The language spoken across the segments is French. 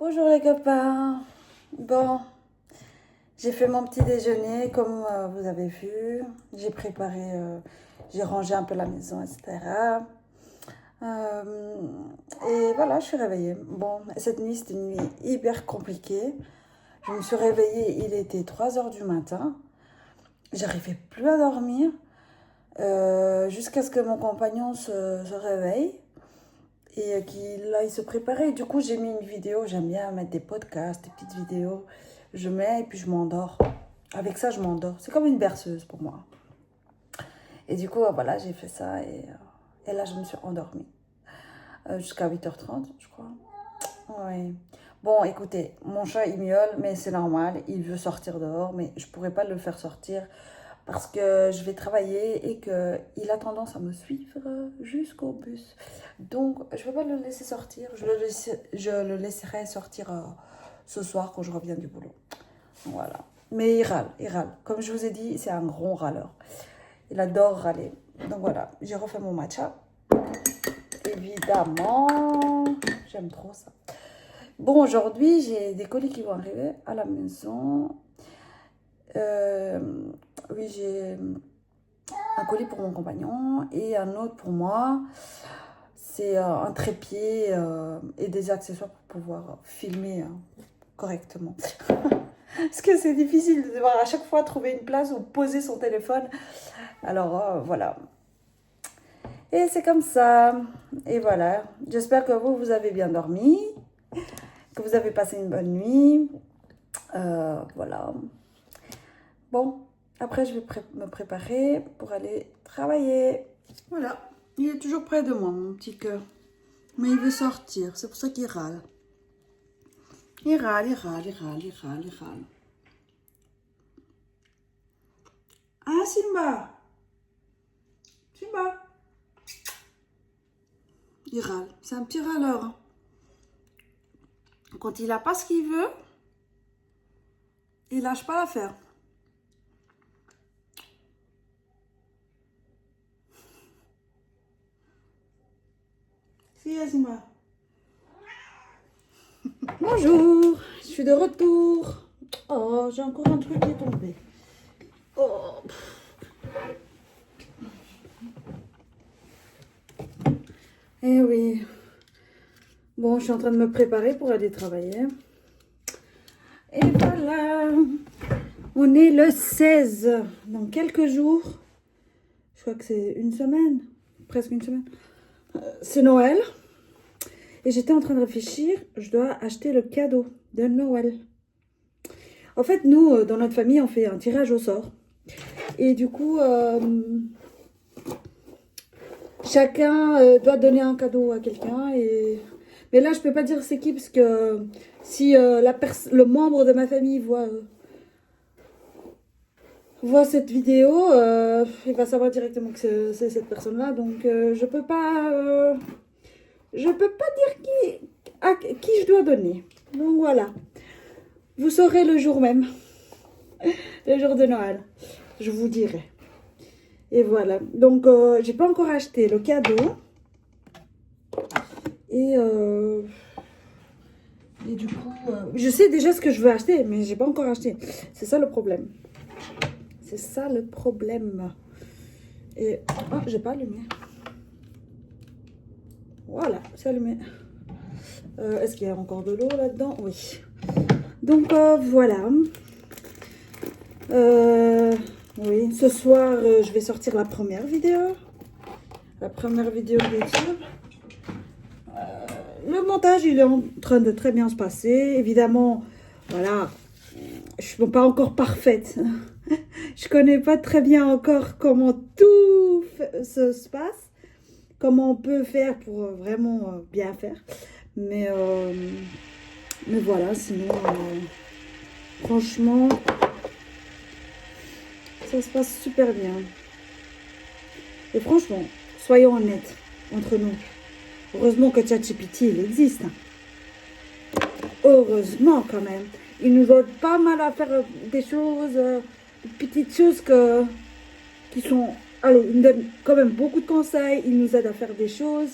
Bonjour les copains. Bon, j'ai fait mon petit déjeuner comme vous avez vu. J'ai préparé, j'ai rangé un peu la maison, etc. Euh, et voilà, je suis réveillée. Bon, cette nuit, c'était une nuit hyper compliquée. Je me suis réveillée, il était 3 heures du matin. J'arrivais plus à dormir jusqu'à ce que mon compagnon se réveille et qu'il aille se préparer. Du coup, j'ai mis une vidéo. J'aime bien mettre des podcasts, des petites vidéos. Je mets et puis je m'endors. Avec ça, je m'endors. C'est comme une berceuse pour moi. Et du coup, voilà, j'ai fait ça et là, je me suis endormie. Jusqu'à 8h30, je crois. Oui. Bon, écoutez, mon chat, il miaule, mais c'est normal. Il veut sortir dehors, mais je pourrais pas le faire sortir parce que je vais travailler et qu'il a tendance à me suivre jusqu'au bus. Donc, je ne vais pas le laisser sortir. Je le laisserai sortir ce soir quand je reviens du boulot. Voilà. Mais il râle, il râle. Comme je vous ai dit, c'est un gros râleur. Il adore râler. Donc voilà, j'ai refait mon matcha. Évidemment, j'aime trop ça. Bon, aujourd'hui, j'ai des colis qui vont arriver à la maison. Oui, j'ai un colis pour mon compagnon et un autre pour moi. C'est un trépied et des accessoires pour pouvoir filmer correctement. Parce que c'est difficile de devoir à chaque fois trouver une place où poser son téléphone. Alors voilà. Et c'est comme ça. Et voilà. J'espère que vous avez bien dormi. Que vous avez passé une bonne nuit. Voilà. Bon, après je vais me préparer pour aller travailler. Voilà, il est toujours près de moi, mon petit cœur. Mais il veut sortir, c'est pour ça qu'il râle. Il râle, il râle, il râle, il râle, il râle. Ah, Simba! Simba! Il râle, c'est un petit râleur. Quand il n'a pas ce qu'il veut, il lâche pas l'affaire. Si, Simba. Bonjour, je suis de retour. Oh, j'ai encore un truc qui est tombé. Oh. Eh oui. Bon, je suis en train de me préparer pour aller travailler. Et voilà. On est le 16. Dans quelques jours. Je crois que c'est une semaine. Presque une semaine. C'est Noël. Et j'étais en train de réfléchir. Je dois acheter le cadeau de Noël. En fait, nous, dans notre famille, on fait un tirage au sort. Et du coup, chacun doit donner un cadeau à quelqu'un. Mais là, je peux pas dire c'est qui, parce que si le membre de ma famille voit cette vidéo, il va savoir directement que c'est cette personne-là. Donc, je peux pas dire à qui je dois donner. Donc, voilà. Vous saurez le jour même. Le jour de Noël. Je vous dirai. Et voilà. Donc, j'ai pas encore acheté le cadeau. Et du coup, je sais déjà ce que je veux acheter, mais j'ai pas encore acheté. C'est ça le problème. C'est ça le problème. Et oh, j'ai pas allumé. Voilà, c'est allumé. Est-ce qu'il y a encore de l'eau là-dedans? Oui. Donc voilà. Oui, ce soir, je vais sortir la première vidéo. La première vidéo de YouTube. Le montage, il est en train de très bien se passer. Évidemment, voilà, je ne suis pas encore parfaite. Je ne connais pas très bien encore comment tout se passe. Comment on peut faire pour vraiment bien faire. Mais voilà, sinon, franchement, ça se passe super bien. Et franchement, soyons honnêtes entre nous. Heureusement que ChatGPT, il existe. Heureusement quand même. Il nous aide pas mal à faire des choses, des petites choses qui sont... Allez, il nous donne quand même beaucoup de conseils. Il nous aide à faire des choses.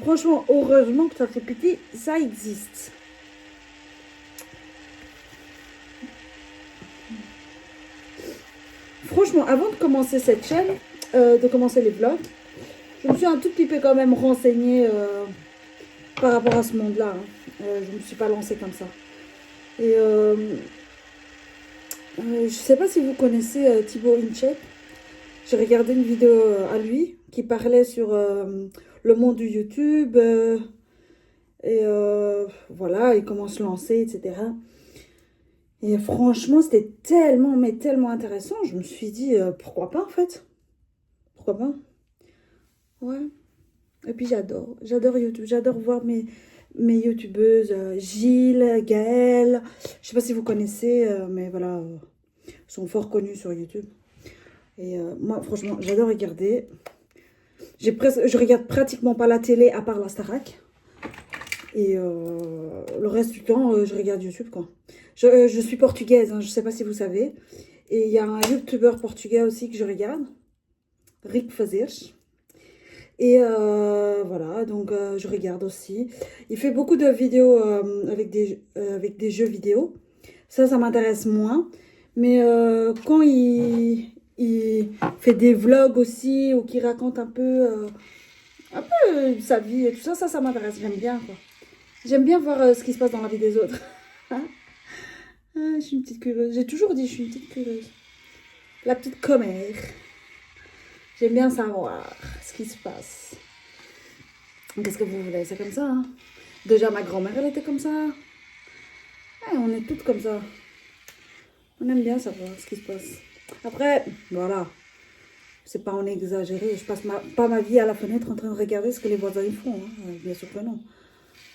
Franchement, heureusement que ChatGPT, ça existe. franchement, avant de commencer cette chaîne, de commencer les vlogs, je me suis un tout petit peu quand même renseignée par rapport à ce monde-là. Hein. Je ne me suis pas lancée comme ça. Et je sais pas si vous connaissez Thibaut InShape. J'ai regardé une vidéo à lui qui parlait sur le monde du YouTube. Voilà, et comment se lancer, etc. Et franchement, c'était tellement, mais tellement intéressant. Je me suis dit, pourquoi pas en fait? Pourquoi pas? Ouais. Et puis j'adore YouTube. J'adore voir mes youtubeuses, Gilles, Gaëlle. Je sais pas si vous connaissez, mais voilà, sont fort connus sur YouTube. Et moi, franchement, j'adore regarder. Je regarde pratiquement pas la télé à part la Starac. Et le reste du temps, je regarde YouTube, quoi. Je suis portugaise, hein, je sais pas si vous savez. Et il y a un youtubeur portugais aussi que je regarde. Rick Fazers. Et voilà, donc je regarde aussi. Il fait beaucoup de vidéos avec des jeux vidéo. Ça m'intéresse moins. Mais quand il fait des vlogs aussi, ou qu'il raconte un peu sa vie et tout ça, ça m'intéresse. J'aime bien, quoi. J'aime bien voir ce qui se passe dans la vie des autres. Je suis une petite curieuse. J'ai toujours dit, je suis une petite curieuse. La petite commère. J'aime bien savoir ce qui se passe. Qu'est-ce que vous voulez? C'est comme ça, hein. Déjà, ma grand-mère, elle était comme ça. Ouais, on est toutes comme ça. On aime bien savoir ce qui se passe. Après, voilà. C'est pas en exagéré. Je passe pas ma vie à la fenêtre en train de regarder ce que les voisins font. Hein. Bien sûr que non.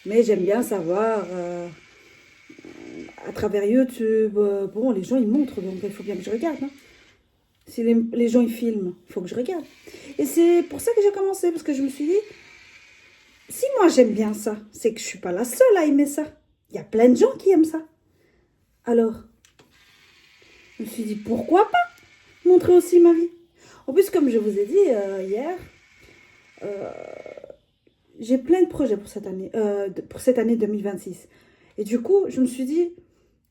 Mais j'aime bien savoir, à travers YouTube, bon, les gens, ils montrent, donc il faut bien que je regarde. Hein. Si les gens, ils filment, il faut que je regarde. Et c'est pour ça que j'ai commencé, parce que je me suis dit, si moi, j'aime bien ça, c'est que je suis pas la seule à aimer ça. Il y a plein de gens qui aiment ça. Alors, je me suis dit, pourquoi pas montrer aussi ma vie? En plus, comme je vous ai dit hier, j'ai plein de projets pour cette année 2026. Et du coup, je me suis dit,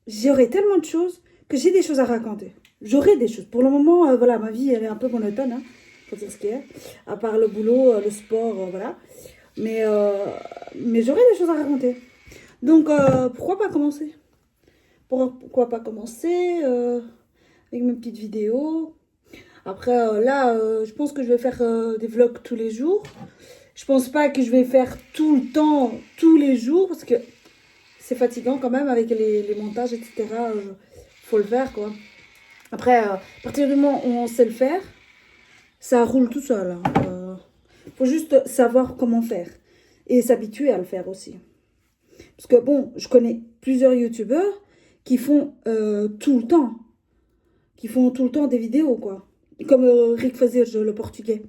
j'aurai tellement de choses que j'ai des choses à raconter. J'aurai des choses. Pour le moment, voilà, ma vie, elle est un peu monotone, hein, faut dire ce qu'il y a. À part le boulot, le sport, voilà. Mais j'aurai des choses à raconter. Donc, pourquoi pas commencer? Pourquoi pas commencer avec mes petites vidéos? Après, là, je pense que je vais faire des vlogs tous les jours. Je pense pas que je vais faire tout le temps, tous les jours, parce que c'est fatigant quand même avec les montages, etc. Faut le faire, quoi. Après, à partir du moment où on sait le faire, ça roule tout seul. Hein. Faut juste savoir comment faire et s'habituer à le faire aussi. Parce que bon, je connais plusieurs youtubeurs qui font tout le temps. Qui font tout le temps des vidéos, quoi. Comme Rick Fazers, le portugais.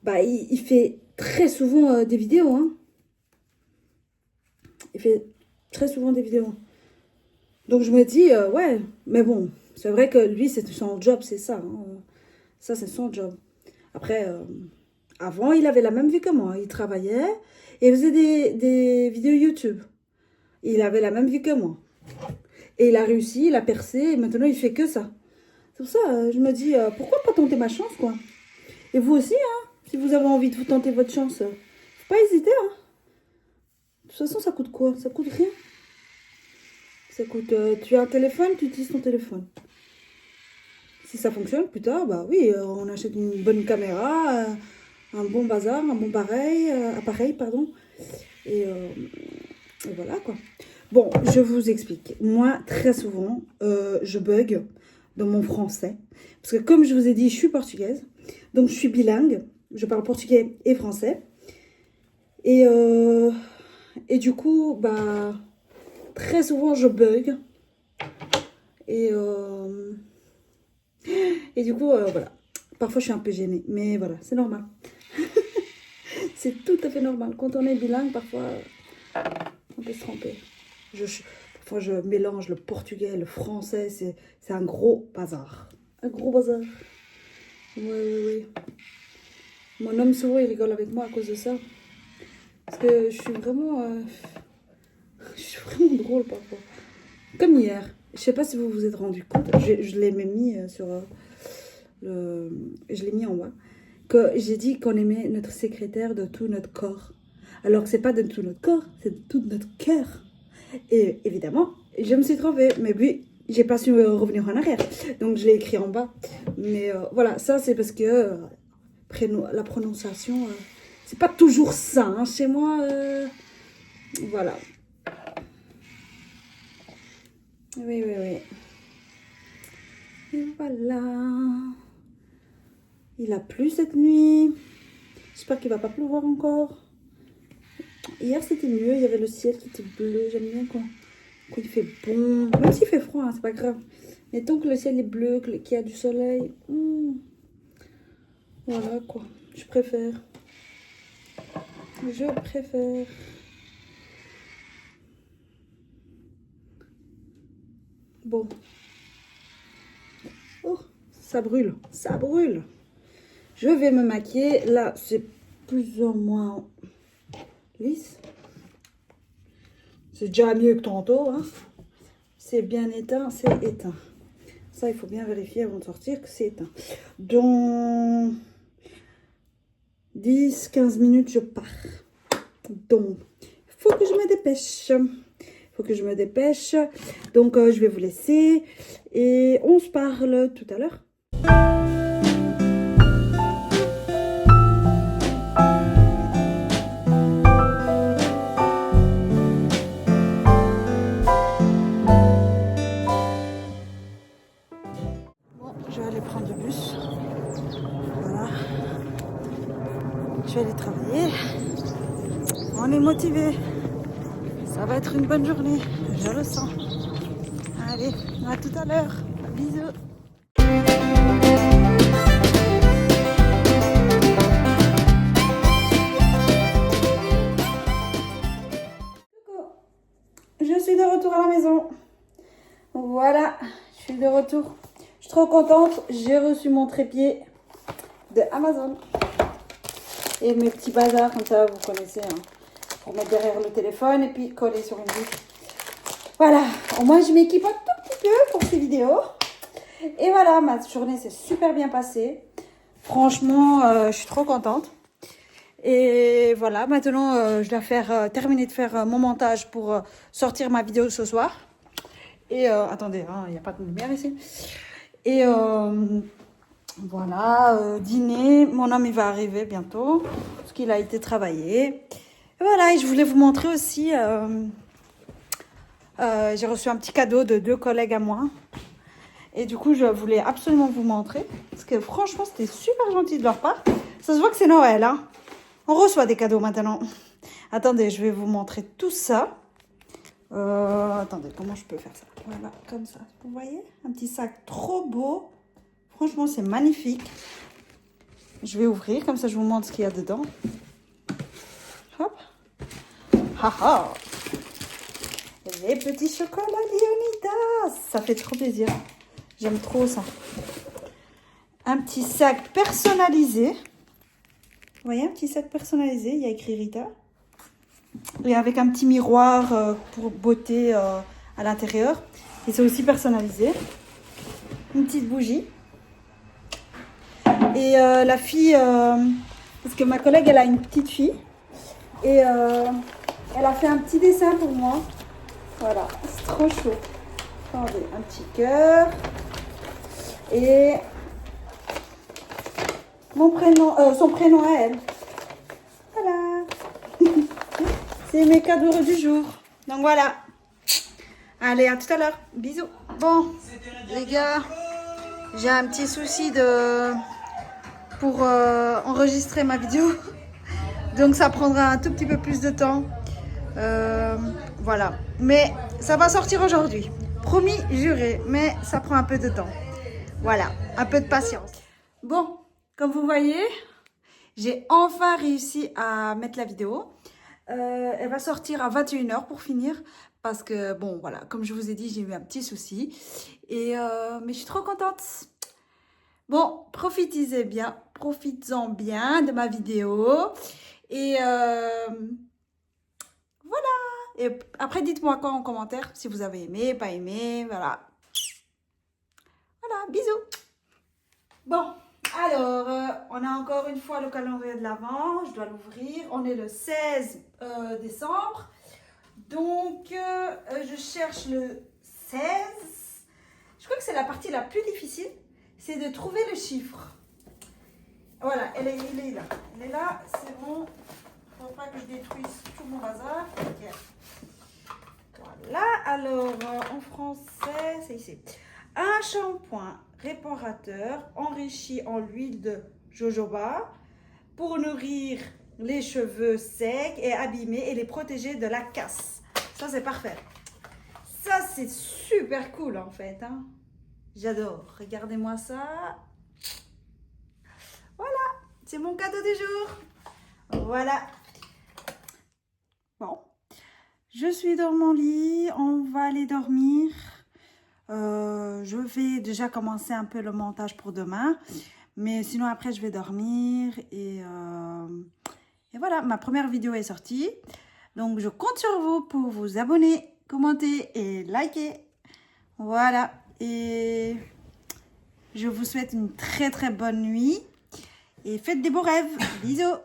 Bah, il fait très souvent des vidéos, hein. Il fait très souvent des vidéos. Donc je me dis, ouais, mais bon, c'est vrai que lui, c'est son job, c'est ça. Hein. Ça, c'est son job. Après, avant, il avait la même vie que moi. Il travaillait et il faisait des vidéos YouTube. Il avait la même vie que moi. Et il a réussi, il a percé, et maintenant, il fait que ça. C'est pour ça, je me dis, pourquoi pas tenter ma chance, quoi. Et vous aussi, hein, si vous avez envie de vous tenter votre chance, faut pas hésiter, hein. De toute façon, ça coûte quoi? Ça coûte rien. Ça coûte, tu as un téléphone, tu utilises ton téléphone. Si ça fonctionne plus tard, bah oui, on achète une bonne caméra, un bon bazar, un bon appareil, pardon. Et voilà, quoi. Bon, je vous explique. Moi, très souvent, je bug dans mon français. Parce que comme je vous ai dit, je suis portugaise. Donc, je suis bilingue. Je parle portugais et français. Et du coup, bah, très souvent, je bug. Et du coup, voilà. Parfois, je suis un peu gênée. Mais voilà, c'est normal. C'est tout à fait normal. Quand on est bilingue, parfois, on peut se tromper. Parfois, je mélange le portugais et le français. C'est un gros bazar. Un gros bazar. Oui. Mon homme, souvent, il rigole avec moi à cause de ça. Parce que je suis vraiment drôle parfois. Comme hier. Je sais pas si vous vous êtes rendu compte. Je l'ai même mis je l'ai mis en bas, que j'ai dit qu'on aimait notre secrétaire de tout notre corps. Alors que c'est pas de tout notre corps, c'est de tout notre cœur. Et évidemment, je me suis trompée, mais puis j'ai pas su revenir en arrière. Donc je l'ai écrit en bas. Mais voilà, ça c'est parce que la prononciation, c'est pas toujours ça. Hein. Chez moi, voilà. Oui, oui, oui. Et voilà. Il a plu cette nuit. J'espère qu'il va pas pleuvoir encore. Hier c'était mieux, il y avait le ciel qui était bleu. J'aime bien quand il fait bon. Même s'il fait froid, hein, c'est pas grave. Mais tant que le ciel est bleu, qu'il y a du soleil. Voilà quoi. Je préfère. Je préfère. Bon. Oh, ça brûle. Ça brûle. Je vais me maquiller. Là, c'est plus ou moins lisse. C'est déjà mieux que tantôt. Hein. C'est bien éteint, c'est éteint. Ça, il faut bien vérifier avant de sortir que c'est éteint. Dans 10-15 minutes, je pars. Donc, il faut que je me dépêche. Il faut que je me dépêche. Donc, je vais vous laisser. Et on se parle tout à l'heure. Bon, je vais aller prendre le bus. Voilà. Je vais aller travailler. On est motivé. Ça va être une bonne journée. Je le sens. Allez, à tout à l'heure. Bisous. Je suis de retour à la maison. Voilà, je suis de retour. Je suis trop contente. J'ai reçu mon trépied de Amazon. Et mes petits bazars, comme ça, vous connaissez. Hein, pour mettre derrière le téléphone et puis coller sur une vitre. Voilà, au moins je m'équipe un tout petit peu pour ces vidéos. Et voilà, ma journée s'est super bien passée. Franchement, je suis trop contente. Et voilà, maintenant, je dois terminer de faire mon montage pour sortir ma vidéo ce soir. Et attendez, hein, il n'y a pas de lumière ici. Et voilà, dîner. Mon homme, il va arriver bientôt, parce qu'il a été travailler. Et voilà, et je voulais vous montrer aussi, j'ai reçu un petit cadeau de 2 collègues à moi. Et du coup, je voulais absolument vous montrer, parce que franchement, c'était super gentil de leur part. Ça se voit que c'est Noël, hein. On reçoit des cadeaux maintenant. Attendez, je vais vous montrer tout ça. Attendez, comment je peux faire ça? Voilà, comme ça. Vous voyez? Un petit sac trop beau. Franchement, c'est magnifique. Je vais ouvrir, comme ça je vous montre ce qu'il y a dedans. Hop. Haha. Les petits chocolats Leonidas. Ça fait trop plaisir. J'aime trop ça. Un petit sac personnalisé. Vous voyez, un petit sac personnalisé. Il y a écrit Rita. Et avec un petit miroir pour beauté à l'intérieur. Et c'est aussi personnalisé. Une petite bougie. Et la fille, parce que ma collègue, elle a une petite fille. Et elle a fait un petit dessin pour moi. Voilà, c'est trop chaud. Attendez, un petit cœur. Et mon prénom, son prénom à elle. Voilà. C'est mes cadeaux du jour. Donc voilà. Allez, à tout à l'heure. Bisous. Bon, les gars, j'ai un petit souci pour enregistrer ma vidéo. Donc ça prendra un tout petit peu plus de temps. Voilà. Mais ça va sortir aujourd'hui. Promis, juré. Mais ça prend un peu de temps. Voilà. Un peu de patience. Bon, comme vous voyez, j'ai enfin réussi à mettre la vidéo. Elle va sortir à 21h pour finir. Parce que, bon, voilà, comme je vous ai dit, j'ai eu un petit souci. Mais je suis trop contente. Bon, profitez bien. Profites-en bien de ma vidéo. Et voilà. Et après, dites-moi quoi en commentaire si vous avez aimé, pas aimé. Voilà. Voilà, bisous. Bon, alors, on a encore une fois le calendrier de l'Avent. Je dois l'ouvrir. On est le 16 décembre. Donc, je cherche le 16. Je crois que c'est la partie la plus difficile. C'est de trouver le chiffre. Voilà, il est là. Elle est là, c'est bon. Il ne faut pas que je détruise tout mon bazar. Okay. Voilà, alors en français, c'est ici. Un shampoing réparateur enrichi en huile de jojoba pour nourrir les cheveux secs et abîmés et les protéger de la casse. Ça, c'est parfait. Ça, c'est super cool en fait. Hein. J'adore. Regardez-moi ça. Voilà, c'est mon cadeau du jour. Voilà. Bon, je suis dans mon lit. On va aller dormir. Je vais déjà commencer un peu le montage pour demain. Mais sinon, après, je vais dormir. Et voilà, ma première vidéo est sortie. Donc, je compte sur vous pour vous abonner, commenter et liker. Voilà. Et je vous souhaite une très très bonne nuit. Et faites des beaux rêves. Bisous.